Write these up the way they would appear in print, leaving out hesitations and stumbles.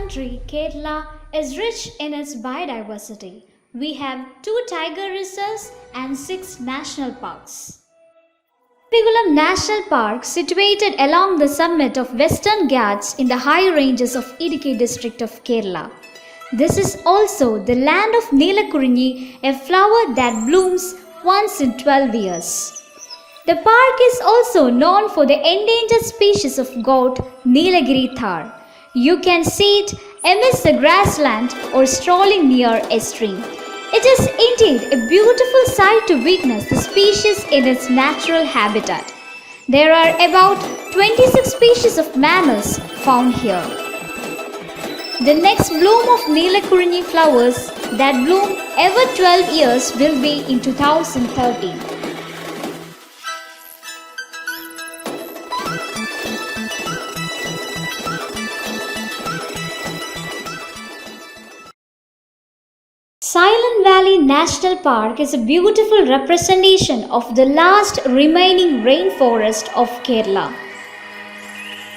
country, Kerala is rich in its biodiversity. We have two tiger reserves and six national parks. Pigulam National Park, situated along the summit of Western Ghats in the high ranges of Idukki district of Kerala. This is also the land of Neelakurinji, a flower that blooms once in 12 years. The park is also known for the endangered species of goat, Nilagiri thar. You can see it amidst the grassland or strolling near a stream. It is indeed a beautiful sight to witness the species in its natural habitat. There are about 26 species of mammals found here. The next bloom of Neelakurinji flowers that bloom every 12 years will be in 2013. Silent Valley National Park is a beautiful representation of the last remaining rainforest of Kerala.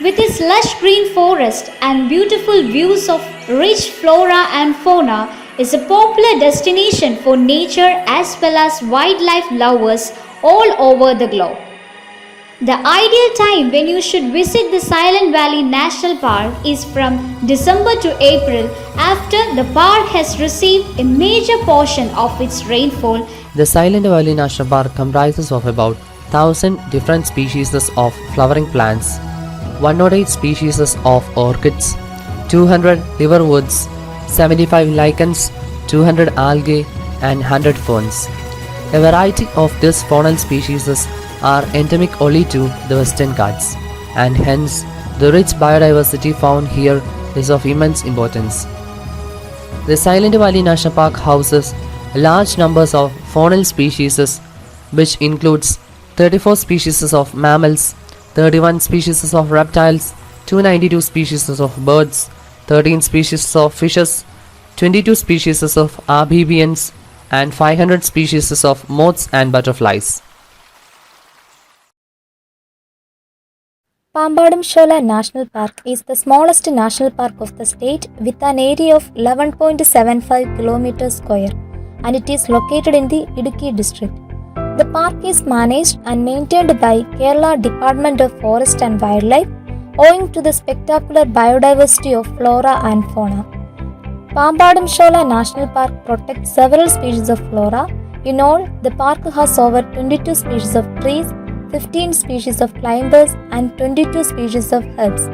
With its lush green forest and beautiful views of rich flora and fauna, is a popular destination for nature as well as wildlife lovers all over the globe. The ideal time when you should visit the Silent Valley National Park is from December to April after the park has received a major portion of its rainfall. The Silent Valley National Park comprises of about 1,000 different species of flowering plants, 108 species of orchids, 200 liverwoods, 75 lichens, 200 algae and 100 ferns. A variety of these faunal species are endemic only to the Western Ghats, and hence the rich biodiversity found here is of immense importance. The Silent Valley National Park houses large numbers of faunal species, which includes 34 species of mammals, 31 species of reptiles, 292 species of birds, 13 species of fishes, 22 species of amphibians, and 500 species of moths and butterflies. Pambadam Shola National Park is the smallest national park of the state with an area of 11.75 km square, and it is located in the Idukki district. The park is managed and maintained by Kerala Department of Forest and Wildlife owing to the spectacular biodiversity of flora and fauna. Pambadam Shola National Park protects several species of flora. In all, the park has over 22 species of trees, 15 species of climbers and 22 species of herbs.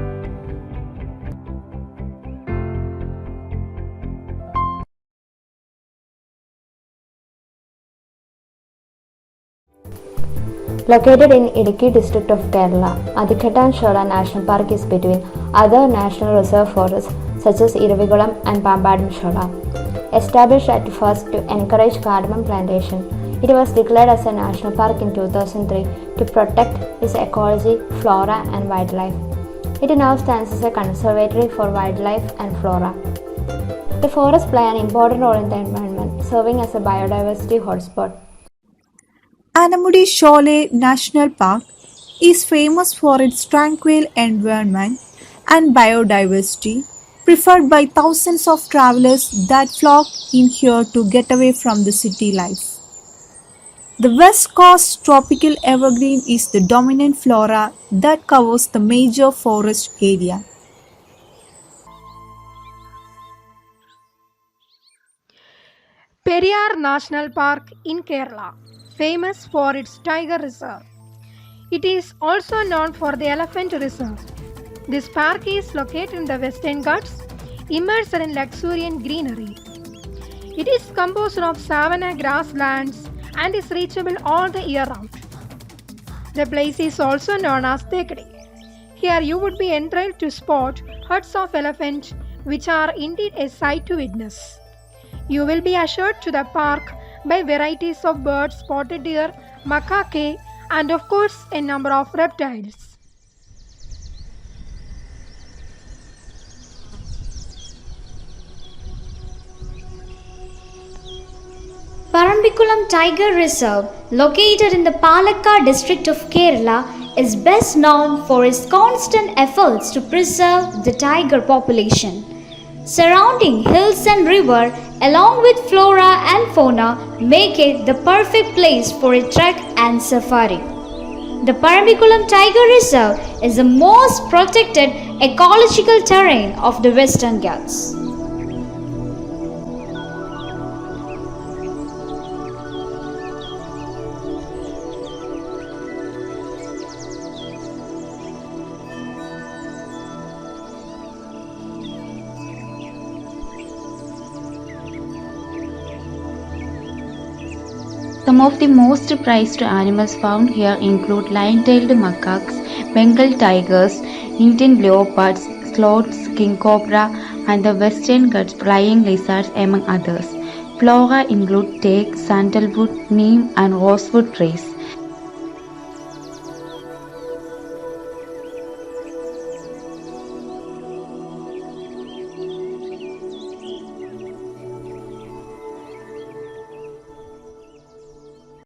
Located in Idukki district of Kerala, Adikattan Shola National Park is between other national reserve forests such as Iravikulam and Pambadam Shola. Established at first to encourage cardamom plantation, it was declared as a national park in 2003 to protect its ecology, flora and wildlife. It now stands as a conservatory for wildlife and flora. The forests play an important role in the environment, serving as a biodiversity hotspot. Anamudi Shole National Park is famous for its tranquil environment and biodiversity, preferred by thousands of travelers that flock in here to get away from the city life. The West Coast tropical evergreen is the dominant flora that covers the major forest area. Periyar National Park in Kerala, famous for its tiger reserve. It is also known for the elephant reserve. This park is located in the Western Ghats, immersed in luxuriant greenery. It is composed of savanna grasslands and is reachable all the year round. The place is also known as Tekadi. Here you would be entitled to spot herds of elephants, which are indeed a sight to witness. You will be ushered to the park by varieties of birds, spotted deer, macaque, and of course a number of reptiles. Parambikulam Tiger Reserve, located in the Palakkad district of Kerala, is best known for its constant efforts to preserve the tiger population. Surrounding hills and river along with flora and fauna make it the perfect place for a trek and safari. The Paramikulam Tiger Reserve is the most protected ecological terrain of the Western Ghats. Some of the most prized animals found here include lion-tailed macaques, Bengal tigers, Indian leopards, sloths, king cobra, and the Western Ghats flying lizards, among others. Flora include teak, sandalwood, neem, and rosewood trees.